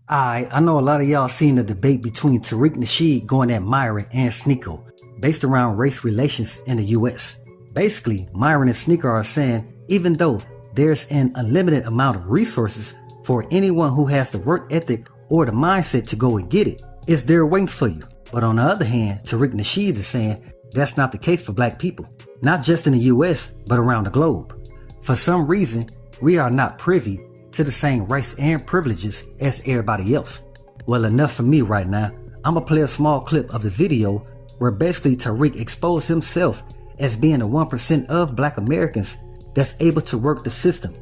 I know a lot of y'all seen the debate between Tariq Nasheed going at Myron and Sneako, based around race relations in the US. Basically, Myron and Sneako are saying even though there's an unlimited amount of resources for anyone who has the work ethic or the mindset to go and get it, it's there waiting for you. But on the other hand, Tariq Nasheed is saying that's not the case for black people, not just in the US, but around the globe. For some reason, we are not privy to the same rights and privileges as everybody else. Well, enough for me right now. I'ma play a small clip of the video where basically Tariq exposed himself as being the 1% of black Americans that's able to work the system.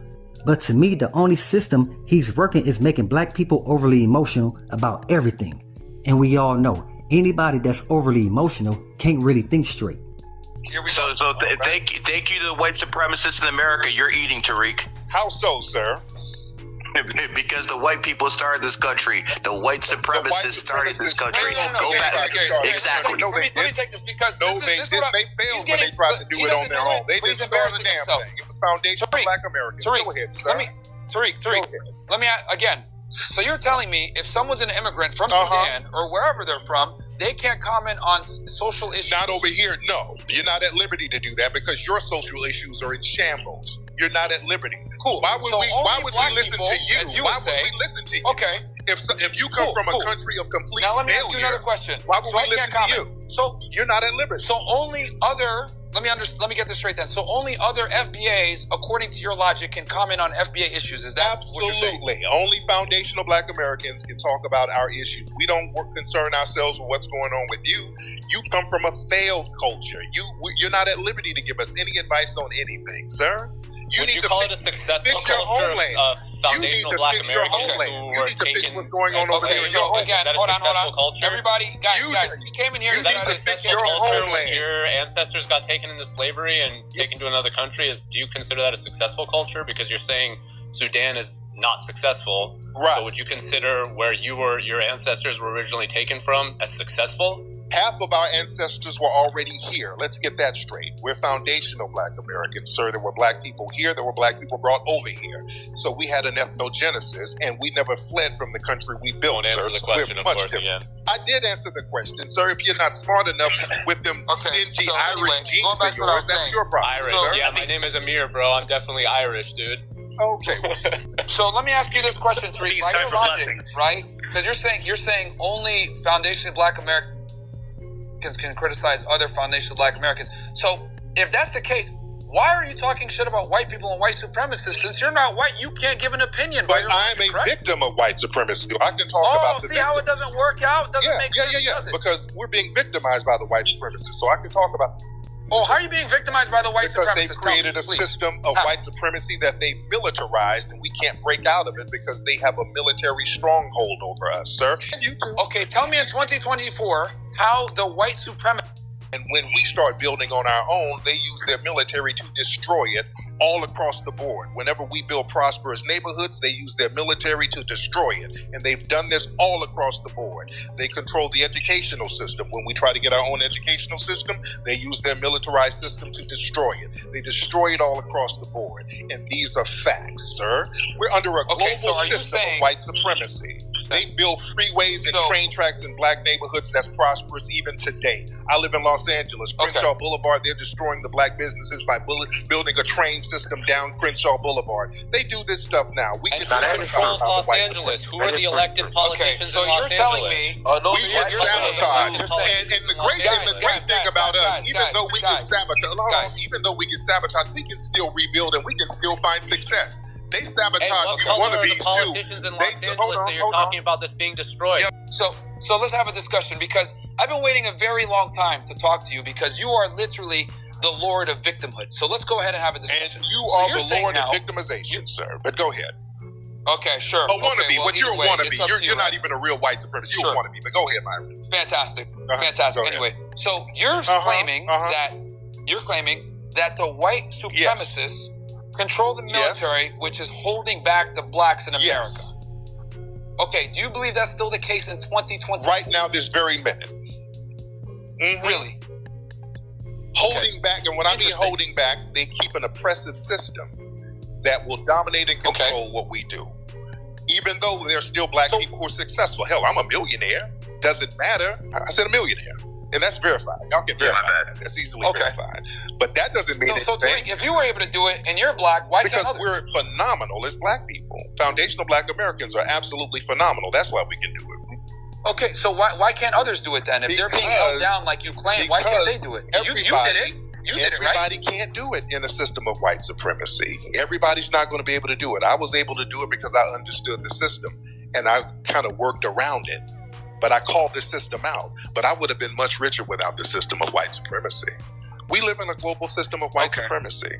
But to me, the only system he's working is making black people overly emotional about everything. And we all know anybody that's overly emotional can't really think straight. Thank you to the white supremacists in America. You're eating, Tariq. How so, sir? Because the white people started this country. The white supremacists started this country. Go back. Exactly. Let me take this because they failed when they tried to do it on their own. They didn't start the damn thing. It was foundation for black Americans. Go ahead, sir. Tariq, let me again. So you're telling me if someone's an immigrant from Sudan or wherever they're from, they can't comment on social issues? Not over here, no. You're not at liberty to do that because your social issues are in shambles. You're not at liberty. Cool. Why would we listen to you? Why would we listen to you? Okay. If you come from a country of complete now let me failure, ask you another question. Why would we listen to you? So you're not at liberty. So only other. Let me get this straight then. So only other FBAs, according to your logic, can comment on FBA issues. Is that absolutely what you're saying? Only foundational black Americans can talk about our issues. We don't concern ourselves with what's going on with you. You come from a failed culture. You're not at liberty to give us any advice on anything, sir. Would you call it a successful culture of foundational black Americans who were taking what's going on over there? Again, hold on. Everybody, guys, you came in here to try to fix your homeland. Your ancestors got taken into slavery and taken to another country. Do you consider that a successful culture? Because you're saying Sudan is not successful. Right. So would you consider where your ancestors were originally taken from as successful? Half of our ancestors were already here. Let's get that straight. We're foundational black Americans, sir. There were black people here. There were black people brought over here. So we had an ethnogenesis, and we never fled from the country we built, Don't answer the question, of course, again. I did answer the question, sir. If you're not smart enough with them stingy Irish genes of yours, that's your problem, Irish, sir. Yeah, my name is Amir, bro. I'm definitely Irish, dude. Okay. So let me ask you this question, Tariq. By your logic, right? Because you're saying only foundational black Americans can criticize other foundational black Americans. So if that's the case, why are you talking shit about white people and white supremacists? Since you're not white, you can't give an opinion. But I'm a victim of white supremacy. I can talk about the see how it doesn't work out? Doesn't make sense. Because we're being victimized by the white supremacists. So I can talk about. How are you being victimized by the white supremacists? Because they've created a system of white supremacy that they've militarized, and we can't break out of it because they have a military stronghold over us, sir. You too. Okay, tell me in 2024 how the white supremacists. And when we start building on our own, they use their military to destroy it all across the board. Whenever we build prosperous neighborhoods, they use their military to destroy it. And they've done this all across the board. They control the educational system. When we try to get our own educational system, they use their militarized system to destroy it. They destroy it all across the board. And these are facts, sir. We're under a global system of white supremacy. They build freeways and train tracks in black neighborhoods that's prosperous even today. I live in Los Angeles. Crenshaw Boulevard, they're destroying the black businesses by building a train system down Crenshaw Boulevard. They do this stuff now. We get sabotaged Los Angeles. Who are the elected politicians in Los Angeles? So you're telling me we get sabotaged. And the great thing about us, even though we get sabotaged, we can still rebuild and we can still find success. They sabotage wannabes too. Politicians in Los Angeles that you're talking about this being destroyed. So let's have a discussion because I've been waiting a very long time to talk to you because you are literally the Lord of victimhood. So let's go ahead and have a discussion. And you are the Lord of victimization, sir. But go ahead. Okay, sure. Wannabe, but you're a wannabe. You're not even a real white supremacist. You're a wannabe. But go ahead, Myron. Fantastic. Anyway, so you're claiming that the white supremacists control the military, which is holding back the blacks in America. Yes. Okay, do you believe that's still the case in 2020? Right now, this very minute. Really? Holding back, and when I mean holding back, they keep an oppressive system that will dominate and control what we do. Even though there's still black people who are successful. Hell, I'm a millionaire. Doesn't matter. I said a millionaire. And that's verified. Y'all can verify that. That's easily verified. But that doesn't mean anything. So if you were able to do it and you're black, why can't others? Because we're phenomenal as black people. Foundational black Americans are absolutely phenomenal. That's why we can do it. Okay, so why can't others do it then? If they're being held down like you claim, why can't they do it? You did it. You did it, right? Everybody can't do it in a system of white supremacy. Everybody's not going to be able to do it. I was able to do it because I understood the system and I kind of worked around it. But I called this system out. But I would have been much richer without the system of white supremacy. We live in a global system of white supremacy.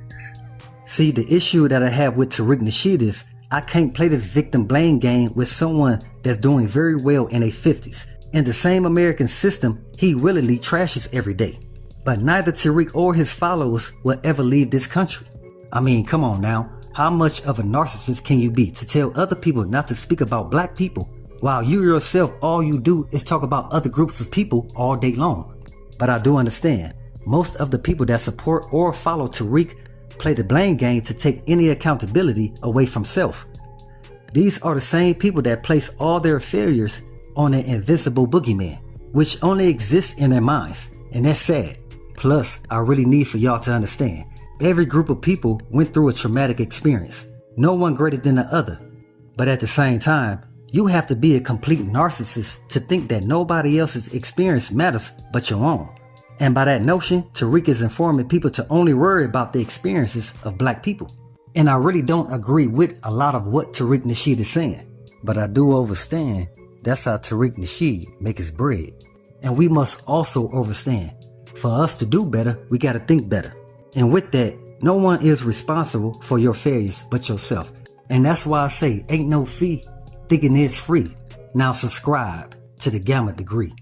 See, the issue that I have with Tariq Nasheed is I can't play this victim blame game with someone that's doing very well in their 50s. In the same American system, he willingly trashes every day. But neither Tariq or his followers will ever leave this country. I mean, come on now. How much of a narcissist can you be to tell other people not to speak about black people while you yourself, all you do is talk about other groups of people all day long? But I do understand, most of the people that support or follow Tariq play the blame game to take any accountability away from self. These are the same people that place all their failures on an invincible boogeyman, which only exists in their minds, and that's sad. Plus, I really need for y'all to understand, every group of people went through a traumatic experience, no one greater than the other. But at the same time, you have to be a complete narcissist to think that nobody else's experience matters but your own. And by that notion, Tariq is informing people to only worry about the experiences of black people. And I really don't agree with a lot of what Tariq Nasheed is saying. But I do understand that's how Tariq Nasheed make his bread. And we must also understand, for us to do better, we gotta think better. And with that, no one is responsible for your failures but yourself. And that's why I say, ain't no fee, thinking it's free. Now subscribe to the Gamma Degree.